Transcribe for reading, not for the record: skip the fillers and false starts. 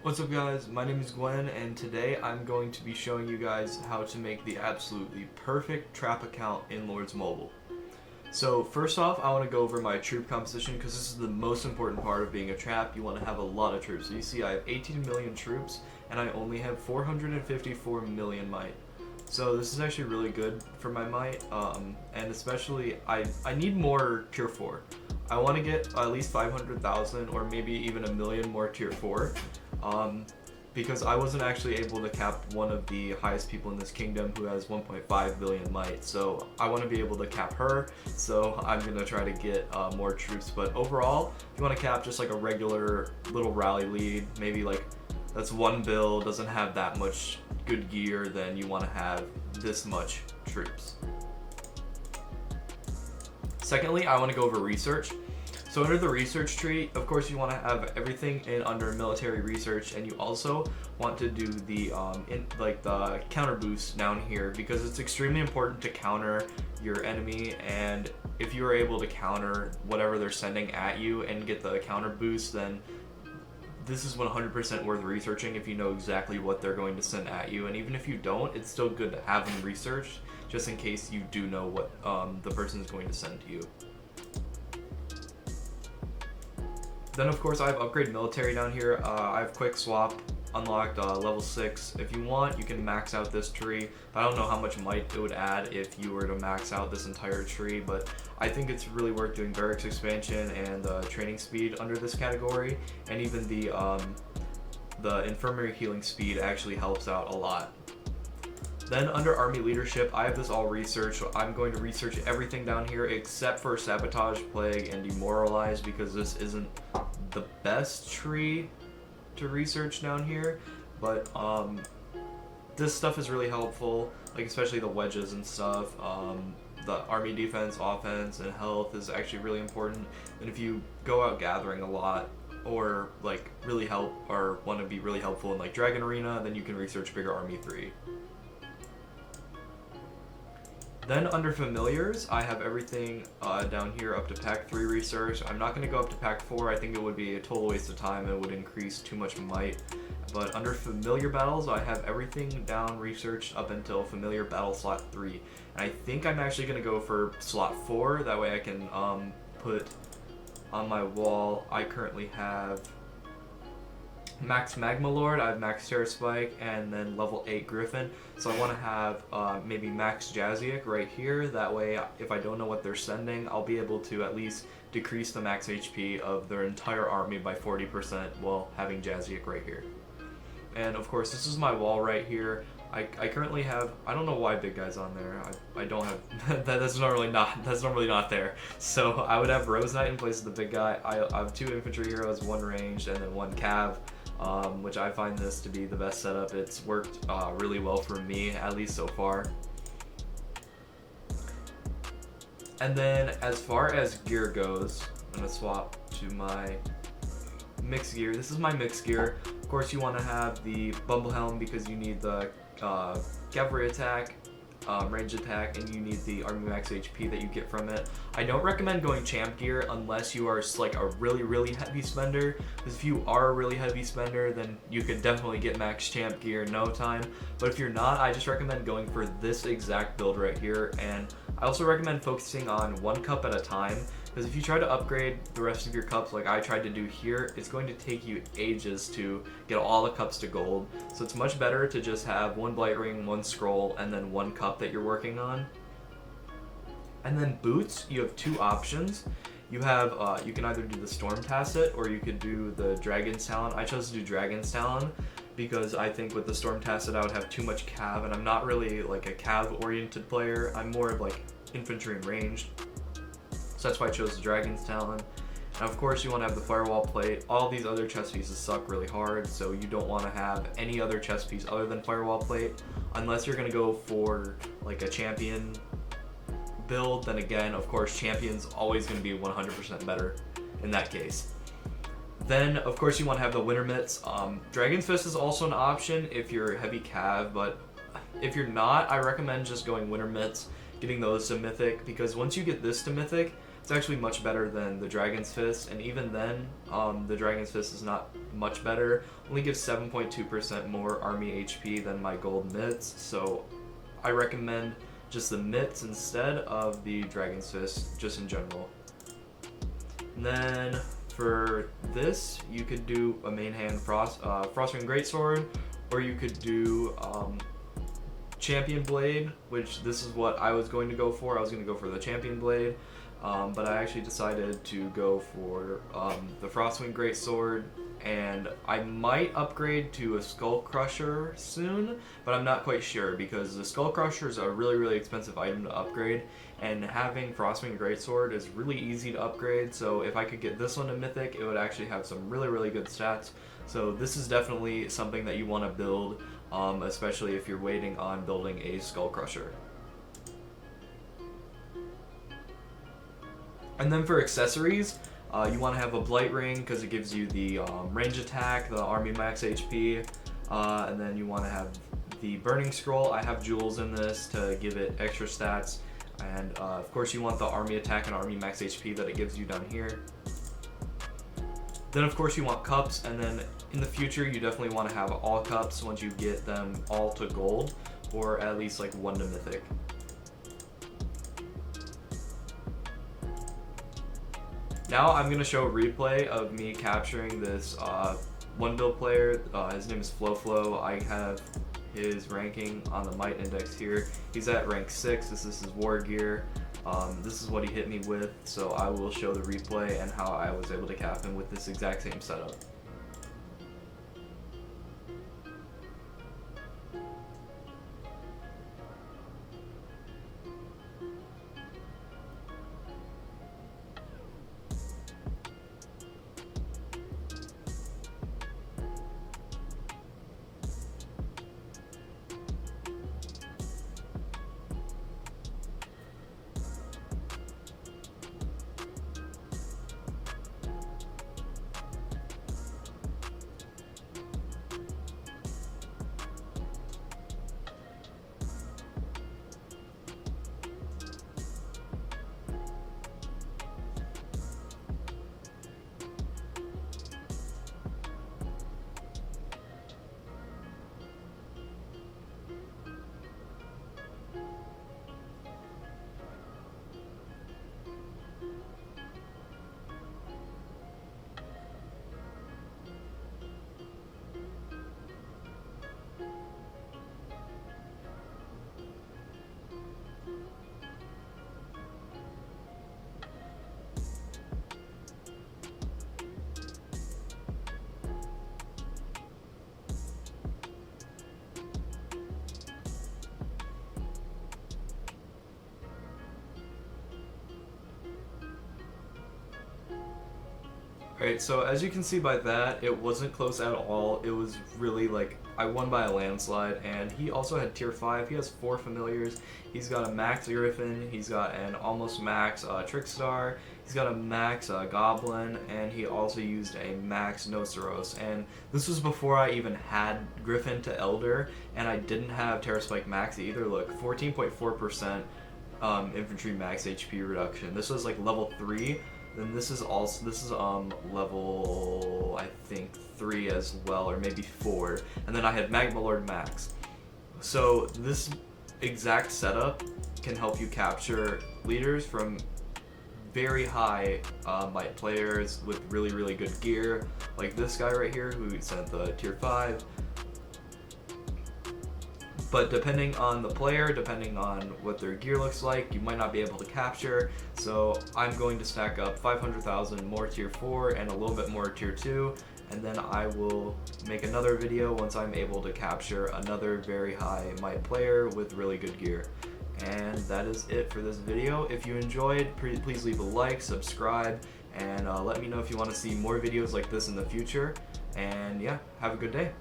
What's up guys, my name is Gwynn and today I'm going to be showing you guys how to make the absolutely perfect trap account in Lords Mobile. So first off, I want to go over my troop composition because this is the most important part of being a trap. You want to have a lot of troops. So you see I have 18 million troops and I only have 454 million might. So this is actually really good for my might, and especially I need more tier 4. I want to get at least 500,000 or maybe even a million more tier 4. Because I wasn't actually able to cap one of the highest people in this kingdom who has 1.5 billion might, so I want to be able to cap her, so I'm going to try to get more troops. But overall, if you want to cap just like a regular little rally lead, maybe like that's one build, doesn't have that much good gear, then you want to have this much troops. Secondly, I want to go over research. So under the research tree, of course you want to have everything in under military research, and you also want to do the the counter boost down here because it's extremely important to counter your enemy, and if you are able to counter whatever they're sending at you and get the counter boost, then this is 100% worth researching if you know exactly what they're going to send at you. And even if you don't, it's still good to have them researched just in case you do know what the person is going to send to you. Then of course I have upgrade military down here. I have quick swap unlocked level 6. If you want, you can max out this tree. I don't know how much might it would add if you were to max out this entire tree, but I think it's really worth doing barracks expansion and training speed under this category, and even the infirmary healing speed actually helps out a lot. Then under army leadership, I have this all researched, so I'm going to research everything down here except for sabotage, plague, and demoralize, because this isn't the best tree to research down here, but this stuff is really helpful, like especially the wedges and stuff. The army defense, offense, and health is actually really important, and if you go out gathering a lot or like really help or want to be really helpful in like Dragon Arena, then you can research bigger army 3. Then under familiars, I have everything down here up to pack 3 research. I'm not going to go up to pack 4. I think it would be a total waste of time. It would increase too much might. But under familiar battles, I have everything down researched up until familiar battle slot 3. And I think I'm actually going to go for slot 4. That way I can put on my wall, I currently have Max Magma Lord, I have Max Terror Spike, and then level 8 Griffin. So I want to have maybe Max Jaziak right here. That way, if I don't know what they're sending, I'll be able to at least decrease the max HP of their entire army by 40% while having Jaziak right here. And of course, this is my wall right here. I currently have, I don't know why big guy's on there. I don't have that's normally not there. So I would have Rose Knight in place of the big guy. I have 2 infantry heroes, 1 ranged, and then 1 cav. Which I find this to be the best setup. It's worked really well for me, at least so far. And then as far as gear goes, I'm going to swap to my mixed gear. This is my mixed gear. Of course you want to have the Bumble Helm because you need the cavalry attack, range attack, and you need the army max HP that you get from it. I don't recommend going champ gear unless you are like a really heavy spender, because if you are a really heavy spender, then you could definitely get max champ gear in no time. But if you're not, I just recommend going for this exact build right here, and I also recommend focusing on 1 cup at a time, because if you try to upgrade the rest of your cups like I tried to do here, it's going to take you ages to get all the cups to gold. So it's much better to just have 1 blight ring, 1 scroll, and then 1 cup that you're working on. And then boots, you have 2 options. You have you can either do the Storm Tacet or you could do the Dragon's Talon. I chose to do Dragon's Talon because I think with the Storm Tacet I would have too much cav, and I'm not really like a cav oriented player. I'm more of like infantry and ranged. So that's why I chose the Dragon's Talon. And of course you want to have the Firewall Plate. All these other chest pieces suck really hard, so you don't want to have any other chest piece other than Firewall Plate. Unless you're going to go for like a champion build, then again, of course, champion's always going to be 100% better in that case. Then, of course, you want to have the Winter Mitts. Dragon's Fist is also an option if you're heavy cav, but if you're not, I recommend just going Winter Mitts, getting those to Mythic, because once you get this to Mythic, It's actually much better than the Dragon's Fist, and even then, the Dragon's Fist is not much better. Only gives 7.2% more army HP than my gold mitts, so I recommend just the mitts instead of the Dragon's Fist, just in general. And then for this, you could do a main hand Frostwing Greatsword, or you could do Champion Blade, which this is what I was going to go for. I was going to go for the Champion Blade, but I actually decided to go for the Frostwing Greatsword, and I might upgrade to a Skull Crusher soon, but I'm not quite sure because the Skull Crusher is a really expensive item to upgrade, and having Frostwing Greatsword is really easy to upgrade, so if I could get this one to Mythic, it would actually have some really good stats. So this is definitely something that you want to build, especially if you're waiting on building a Skull Crusher. And then for accessories, you want to have a Blight Ring because it gives you the range attack, the army max HP, and then you want to have the Burning Scroll. I have jewels in this to give it extra stats, and of course you want the army attack and army max HP that it gives you down here. Then of course you want cups, and then in the future you definitely want to have all cups once you get them all to gold, or at least like 1 to mythic. Now I'm going to show a replay of me capturing this one build player. His name is FloFlo. I have his ranking on the might index here. He's at rank 6. This is his war gear. This is what he hit me with, so I will show the replay and how I was able to cap him with this exact same setup. Alright, so as you can see by that, it wasn't close at all. It was really like, I won by a landslide, and he also had tier 5. He has 4 familiars. He's got a max Griffin, he's got an almost max Trickstar, he's got a max Goblin, and he also used a max Noceros. And this was before I even had Griffin to Elder, and I didn't have Terra Spike max either. Look, 14.4% infantry max HP reduction. This was like level 3. Then this is level, I think, 3 as well, or maybe 4. And then I had Magma Lord max. So this exact setup can help you capture leaders from very high might players with really good gear, like this guy right here who sent the tier 5. But depending on the player, depending on what their gear looks like, you might not be able to capture. So I'm going to stack up 500,000 more tier 4 and a little bit more tier 2, and then I will make another video once I'm able to capture another very high might player with really good gear. And that is it for this video. If you enjoyed, please leave a like, subscribe, and let me know if you want to see more videos like this in the future. And yeah, have a good day.